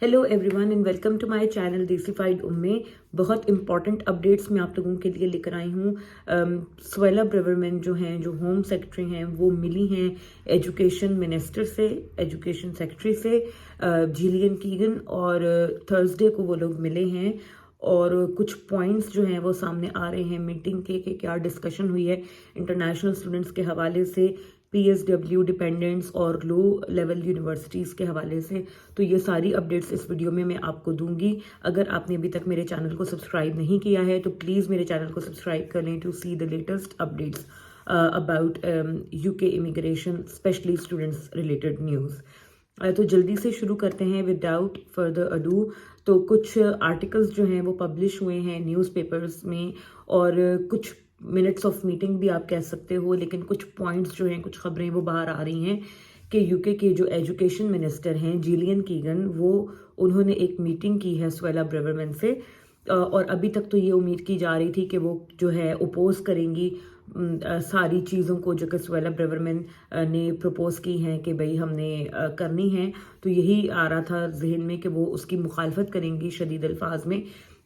Hello everyone and welcome to my channel Desified Umme. बहुत important updates मैं आप लोगों के लिए लेकर आई हूँ। स्वेला ब्रेवरमैन जो हैं, जो होम सेक्रेटरी हैं, वो मिली हैं एजुकेशन मिनिस्टर से, एजुकेशन सेक्रेटरी से, जिलियन कीगन, और थर्सडे को वो लोग मिले हैं और कुछ पॉइंट्स जो हैं वो सामने आ रहे हैं मीटिंग के कि क्या डिस्कशन हुई है इंटरनेशनल स्टूडेंट्स के हवाले से, पीएसडब्ल्यू डिपेंडेंट्स और लो लेवल यूनिवर्सिटीज़ के हवाले से। तो ये सारी अपडेट्स इस वीडियो में मैं आपको दूंगी। अगर आपने अभी तक मेरे चैनल को सब्सक्राइब नहीं किया है तो प्लीज़ मेरे चैनल को सब्सक्राइब कर लें to see the latest updates about UK immigration, specially students related news. तो जल्दी से शुरू करते हैं विदाउट फर्दर अडू। तो कुछ आर्टिकल्स जो हैं वो पब्लिश हुए हैं न्यूज़पेपर्स में और कुछ मिनट्स ऑफ मीटिंग भी आप कह सकते हो, लेकिन कुछ पॉइंट्स जो हैं, कुछ खबरें वो बाहर आ रही हैं कि यूके के जो एजुकेशन मिनिस्टर हैं जिलियन कीगन, वो उन्होंने एक मीटिंग की है स्वेला ब्रेवरमैन से। और अभी तक तो ये उम्मीद की जा रही थी कि वो जो है ओपोज करेंगी सारी चीज़ों को जो कि स्वेला ब्रेवरमैन ने प्रपोज की हैं कि भाई हमने करनी है। तो यही आ रहा था जहन में कि वो उसकी मुखालफत करेंगी शदीद अल्फाज में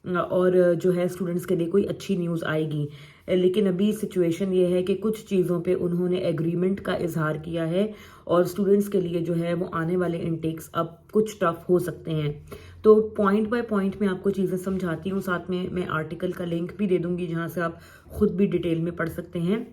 और जो है स्टूडेंट्स के लिए कोई अच्छी न्यूज़ आएगी। लेकिन अभी सिचुएशन ये है कि कुछ चीज़ों पे उन्होंने एग्रीमेंट का इजहार किया है और स्टूडेंट्स के लिए जो है वो आने वाले इनटेक्स अब कुछ टफ हो सकते हैं। तो पॉइंट बाय पॉइंट मैं आपको चीज़ें समझाती हूँ, साथ में मैं आर्टिकल का लिंक भी दे दूंगी जहाँ से आप खुद भी डिटेल में पढ़ सकते हैं।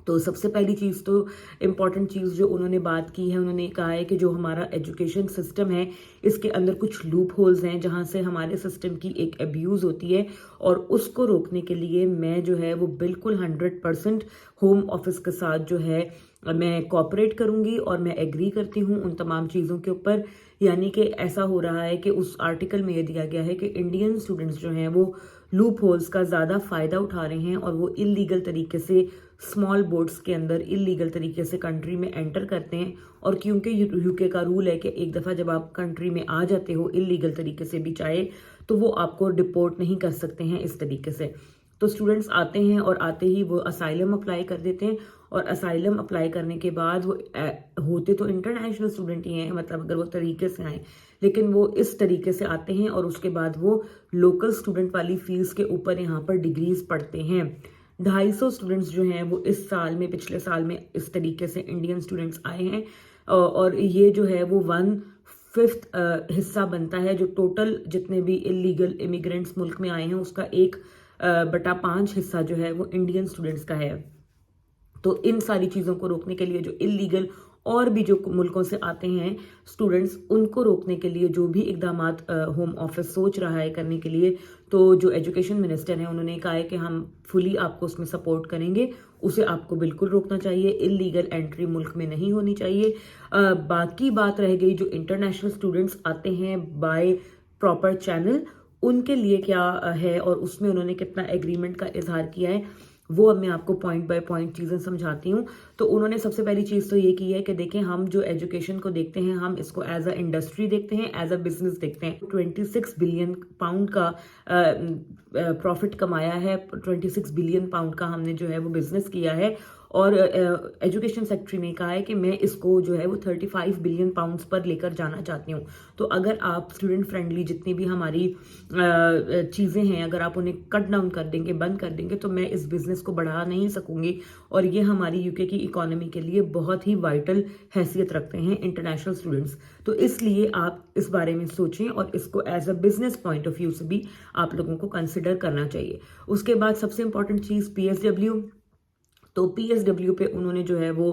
तो सबसे पहली चीज़, तो इम्पॉर्टेंट चीज़ जो उन्होंने बात की है, उन्होंने कहा है कि जो हमारा एजुकेशन सिस्टम है इसके अंदर कुछ लूप होल्स हैं जहां से हमारे सिस्टम की एक अब्यूज़ होती है और उसको रोकने के लिए मैं जो है वो बिल्कुल 100% होम ऑफिस के साथ जो है मैं कोऑपरेट करूंगी और मैं एग्री करती हूँ उन तमाम चीज़ों के ऊपर। यानी कि ऐसा हो रहा है कि उस आर्टिकल में ये दिया गया है कि इंडियन स्टूडेंट्स जो हैं वो लूप होल्स का ज़्यादा फ़ायदा उठा रहे हैं और वो इलीगल तरीके से स्मॉल बोट्स के अंदर इलीगल तरीके से कंट्री में एंटर करते हैं। और क्योंकि यूके का रूल है कि एक दफ़ा जब आप कंट्री में आ जाते हो इलीगल तरीके से भी चाहे, तो वो आपको डिपोर्ट नहीं कर सकते हैं इस तरीके से। तो स्टूडेंट्स आते हैं और आते ही वो असाइलम अप्लाई कर देते हैं और असाइलम अप्लाई करने के बाद वो होते तो इंटरनेशनल स्टूडेंट ही हैं, मतलब अगर वो तरीके से आए, लेकिन वो इस तरीके से आते हैं और उसके बाद वो लोकल स्टूडेंट वाली फीस के ऊपर यहाँ पर डिग्रीज पढ़ते हैं। 250 स्टूडेंट्स जो हैं वो इस साल में, पिछले साल में इस तरीके से इंडियन स्टूडेंट्स आए हैं और ये जो है वो 1/5 हिस्सा बनता है जो टोटल जितने भी इलीगल इमिग्रेंट्स मुल्क में आए हैं उसका 1/5 हिस्सा जो है वो इंडियन स्टूडेंट्स का है। तो इन सारी चीज़ों को रोकने के लिए जो इलीगल और भी जो मुल्कों से आते हैं स्टूडेंट्स, उनको रोकने के लिए जो भी इकदाम होम ऑफिस सोच रहा है करने के लिए, तो जो एजुकेशन मिनिस्टर हैं उन्होंने कहा है कि हम फुली आपको उसमें सपोर्ट करेंगे, उसे आपको बिल्कुल रोकना चाहिए, इलीगल एंट्री मुल्क में नहीं होनी चाहिए। बाकी बात रह गई जो इंटरनेशनल स्टूडेंट्स आते हैं बाय प्रॉपर चैनल, उनके लिए क्या है और उसमें उन्होंने कितना एग्रीमेंट का इजहार किया है, वो अब मैं आपको पॉइंट बाय पॉइंट चीज़ें समझाती हूँ। तो उन्होंने सबसे पहली चीज़ तो ये की है कि देखें, हम जो एजुकेशन को देखते हैं हम इसको एज अ इंडस्ट्री देखते हैं, एज अ बिजनेस देखते हैं। 26 बिलियन पाउंड का प्रॉफिट कमाया है, 26 बिलियन पाउंड का हमने जो है वो बिजनेस किया है और एजुकेशन सेक्रेटरी ने कहा है कि मैं इसको जो है वो 35 बिलियन पाउंड्स पर लेकर जाना चाहती हूँ। तो अगर आप स्टूडेंट फ्रेंडली जितनी भी हमारी चीज़ें हैं अगर आप उन्हें कट डाउन कर देंगे, बंद कर देंगे, तो मैं इस बिज़नेस को बढ़ा नहीं सकूंगी और ये हमारी यूके की इकोनॉमी के लिए बहुत ही वाइटल हैसियत रखते हैं इंटरनेशनल स्टूडेंट्स। तो इसलिए आप इस बारे में सोचें और इसको as a business point of view से भी आप लोगों को कंसिडर करना चाहिए। उसके बाद सबसे इंपॉर्टेंट चीज़ पीएसडब्ल्यू। तो पीएसडब्ल्यू पे उन्होंने जो है वो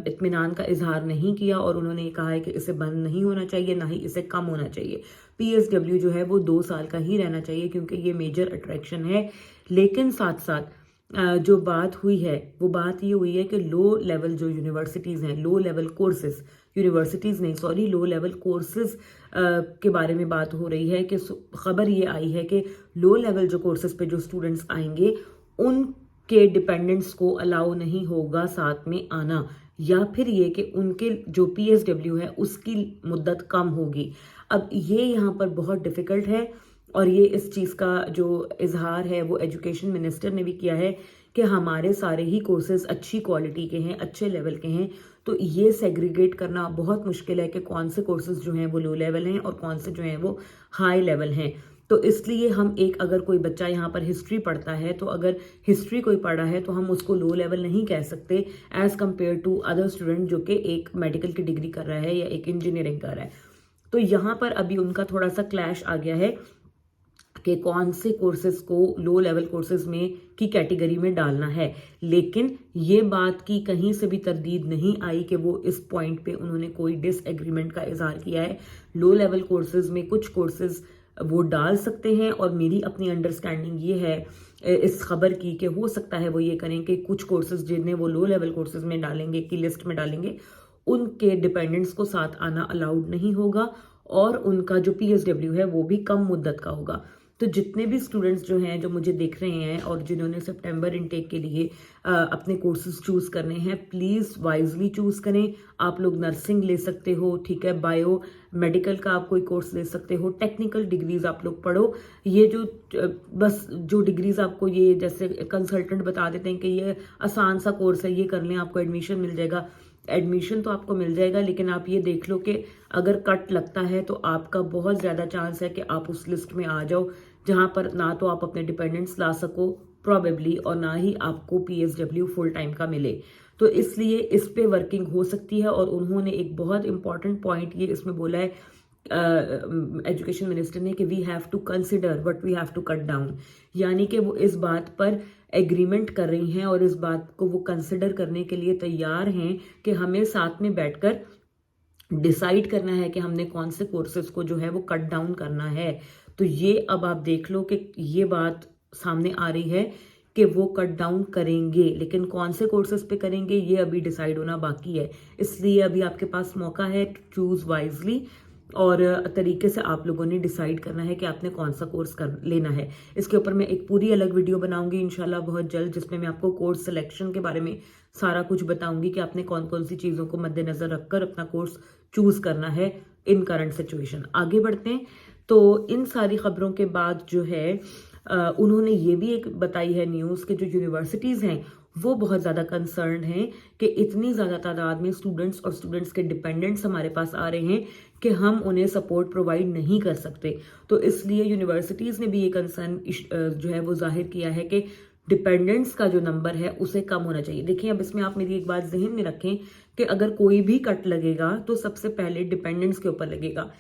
इत्मीनान का इजहार नहीं किया और उन्होंने कहा है कि इसे बंद नहीं होना चाहिए, ना ही इसे कम होना चाहिए। पीएसडब्ल्यू जो है वो 2 साल का ही रहना चाहिए क्योंकि ये मेजर अट्रैक्शन है। लेकिन साथ साथ जो बात हुई है वो बात ये हुई है कि लो लेवल जो यूनिवर्सिटीज़ हैं, लो लेवल कोर्सेज, यूनिवर्सिटीज़ नहीं सॉरी, लो लेवल कोर्सेज के बारे में बात हो रही है कि खबर ये आई है कि लो लेवल जो कोर्सेज पे जो स्टूडेंट्स आएंगे उन के डिपेंडेंट्स को अलाउ नहीं होगा साथ में आना, या फिर ये कि उनके जो पीएसडब्ल्यू है उसकी मुद्दत कम होगी। अब ये यहाँ पर बहुत डिफिकल्ट है और ये इस चीज़ का जो इजहार है वो एजुकेशन मिनिस्टर ने भी किया है कि हमारे सारे ही कोर्सेज अच्छी क्वालिटी के हैं, अच्छे लेवल के हैं। तो ये सेग्रीगेट करना बहुत मुश्किल है कि कौन से कोर्सेज जो हैं वो लो लेवल हैं और कौन से जो हैं वो हाई लेवल हैं। तो इसलिए हम अगर कोई बच्चा यहाँ पर हिस्ट्री पढ़ता है, तो अगर हिस्ट्री कोई पढ़ा है तो हम उसको लो लेवल नहीं कह सकते as compare to other student जो कि एक मेडिकल की डिग्री कर रहा है या एक इंजीनियरिंग कर रहा है। तो यहाँ पर अभी उनका थोड़ा सा क्लैश आ गया है कि कौन से कोर्सेज को लो लेवल कोर्सेज में की कैटेगरी में डालना है। लेकिन ये बात की कहीं से भी तरदीद नहीं आई कि वो इस पॉइंट पे उन्होंने कोई डिसएग्रीमेंट का इजहार किया है। लो लेवल कोर्सेज में कुछ कोर्सेज वो डाल सकते हैं और मेरी अपनी अंडरस्टैंडिंग ये है इस खबर की कि हो सकता है वो ये करें कि कुछ कोर्सेज जिन्हें वो लो लेवल कोर्सेज में डालेंगे की लिस्ट में डालेंगे, उनके डिपेंडेंट्स को साथ आना अलाउड नहीं होगा और उनका जो PSW है वो भी कम मुद्दत का होगा। तो जितने भी स्टूडेंट्स जो हैं जो मुझे देख रहे हैं और जिन्होंने सितंबर इनटेक के लिए अपने कोर्सेज चूज़ करने हैं, प्लीज़ वाइजली चूज़ करें। आप लोग नर्सिंग ले सकते हो, ठीक है, बायो मेडिकल का आप कोई कोर्स ले सकते हो, टेक्निकल डिग्रीज आप लोग पढ़ो। ये जो बस जो डिग्रीज आपको ये जैसे कंसल्टेंट बता देते हैं कि ये आसान सा कोर्स है, ये कर लें आपको एडमिशन मिल जाएगा। एडमिशन तो आपको मिल जाएगा, लेकिन आप ये देख लो कि अगर कट लगता है तो आपका बहुत ज़्यादा चांस है कि आप उस लिस्ट में आ जाओ जहां पर ना तो आप अपने डिपेंडेंट्स ला सको प्रॉबेबली और ना ही आपको PSW फुल टाइम का मिले। तो इसलिए इस पे वर्किंग हो सकती है। और उन्होंने एक बहुत इंपॉर्टेंट पॉइंट ये इसमें बोला है एजुकेशन मिनिस्टर ने कि we have to consider what we have to cut down, यानी कि वो इस बात पर एग्रीमेंट कर रही हैं और इस बात को वो कंसिडर करने के लिए तैयार हैं कि हमें साथ में बैठकर डिसाइड करना है कि हमने कौन से कोर्सेज को जो है वो कट डाउन करना है। तो ये अब आप देख लो कि ये बात सामने आ रही है कि वो कट डाउन करेंगे, लेकिन कौन से कोर्सेज पे करेंगे ये अभी डिसाइड होना बाकी है। इसलिए अभी आपके पास मौका है टू चूज वाइजली और तरीके से आप लोगों ने डिसाइड करना है कि आपने कौन सा कोर्स कर लेना है। इसके ऊपर मैं एक पूरी अलग वीडियो बनाऊंगी इंशाल्लाह बहुत जल्द, जिसमें मैं आपको कोर्स सिलेक्शन के बारे में सारा कुछ बताऊंगी कि आपने कौन कौन सी चीज़ों को मद्देनजर रखकर अपना कोर्स चूज करना है इन करंट सिचुएशन। आगे बढ़ते हैं। तो इन सारी खबरों के बाद जो है उन्होंने ये भी एक बताई है न्यूज़ के जो यूनिवर्सिटीज़ हैं वो बहुत ज़्यादा कंसर्न हैं कि इतनी ज़्यादा तादाद में स्टूडेंट्स और स्टूडेंट्स के डिपेंडेंट्स हमारे पास आ रहे हैं कि हम उन्हें सपोर्ट प्रोवाइड नहीं कर सकते। तो इसलिए यूनिवर्सिटीज़ ने भी ये कंसर्न जो है वो जाहिर किया है कि डिपेंडेंट्स का जो नंबर है उसे कम होना चाहिए। देखिए, अब इसमें आप मेरी एक बात जहन में रखें कि अगर कोई भी कट लगेगा तो सबसे पहले डिपेंडेंट्स के ऊपर लगेगा।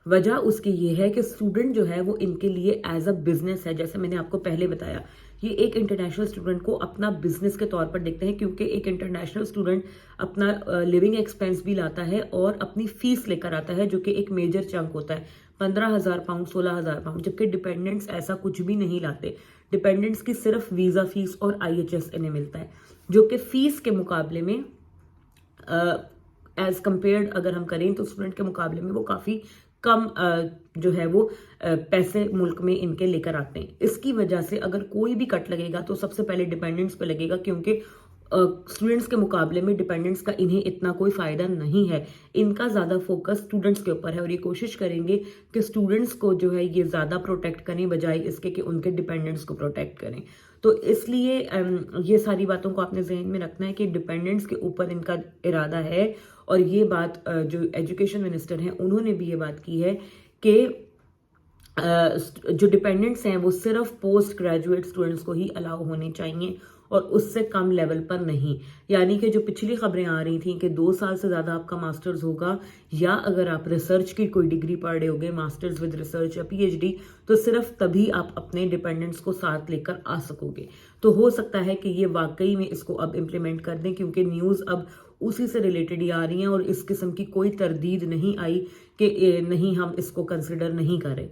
वजह उसकी ये है कि स्टूडेंट जो है वो इनके लिए एज अ बिजनेस है। जैसे मैंने आपको पहले बताया, ये एक इंटरनेशनल स्टूडेंट को अपना बिजनेस के तौर पर देखते हैं, क्योंकि एक इंटरनेशनल स्टूडेंट अपना लिविंग एक्सपेंस भी लाता है और अपनी फीस लेकर आता है, जो कि एक मेजर चंक होता है, 15,000 पाउंड, 16,000 पाउंड। जबकि डिपेंडेंट्स ऐसा कुछ भी नहीं लाते। डिपेंडेंट्स की सिर्फ वीजा फीस और IHS इन्हें मिलता है, जो कि फीस के मुकाबले में एज कम्पेयर्ड अगर हम करें तो स्टूडेंट के मुकाबले में वो काफ़ी कम जो है वो पैसे मुल्क में इनके लेकर आते हैं। इसकी वजह से अगर कोई भी कट लगेगा तो सबसे पहले डिपेंडेंट्स पे लगेगा, क्योंकि स्टूडेंट्स के मुकाबले में डिपेंडेंट्स का इन्हें इतना कोई फायदा नहीं है। इनका ज़्यादा फोकस स्टूडेंट्स के ऊपर है और ये कोशिश करेंगे कि स्टूडेंट्स को जो है ये ज़्यादा प्रोटेक्ट करें बजाय इसके कि उनके डिपेंडेंट्स को प्रोटेक्ट करें। तो इसलिए ये सारी बातों को आपने जहन में रखना है कि डिपेंडेंट्स के ऊपर इनका इरादा है। और ये बात जो एजुकेशन मिनिस्टर हैं उन्होंने भी ये बात की है कि जो डिपेंडेंट्स हैं वो सिर्फ पोस्ट ग्रेजुएट स्टूडेंट्स को ही अलाउ होने चाहिए और उससे कम लेवल पर नहीं। यानी कि जो पिछली खबरें आ रही थी कि 2 साल से ज़्यादा आपका मास्टर्स होगा या अगर आप रिसर्च की कोई डिग्री पढ़ रहे होगे, मास्टर्स विद रिसर्च या PhD, तो सिर्फ तभी आप अपने डिपेंडेंट्स को साथ लेकर आ सकोगे। तो हो सकता है कि ये वाकई में इसको अब इम्प्लीमेंट कर दें, क्योंकि न्यूज़ अब उसी से रिलेटेड ही आ रही हैं और इस किस्म की कोई तरदीद नहीं आई कि नहीं हम इसको कंसिडर नहीं करें।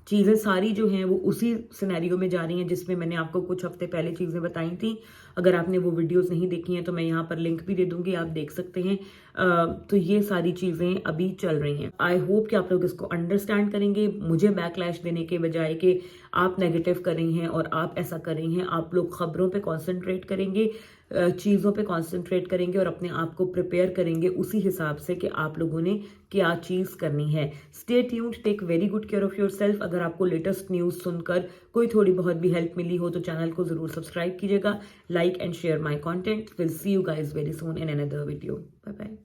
चीज़ें सारी जो हैं वो उसी सिनेरियो में जा रही हैं जिसमें मैंने आपको कुछ हफ्ते पहले चीज़ें बताई थी। अगर आपने वो वीडियोस नहीं देखी हैं तो मैं यहाँ पर लिंक भी दे दूंगी, आप देख सकते हैं। तो ये सारी चीज़ें अभी चल रही हैं। आई होप कि आप लोग इसको अंडरस्टैंड करेंगे, मुझे बैकलैश देने के बजाय कि आप नेगेटिव कर रही हैं और आप ऐसा कर रही हैं। आप लोग खबरों पे कंसंट्रेट करेंगे, चीज़ों पे कंसंट्रेट करेंगे और अपने आप को प्रिपेयर करेंगे उसी हिसाब से कि आप लोगों ने क्या चीज़ करनी है। Stay tuned, take very good care of yourself. अगर आपको लेटेस्ट न्यूज़ सुनकर कोई थोड़ी बहुत भी हेल्प मिली हो तो चैनल को ज़रूर सब्सक्राइब कीजिएगा, like and share my content. Will see you guys very soon in another video. Bye bye.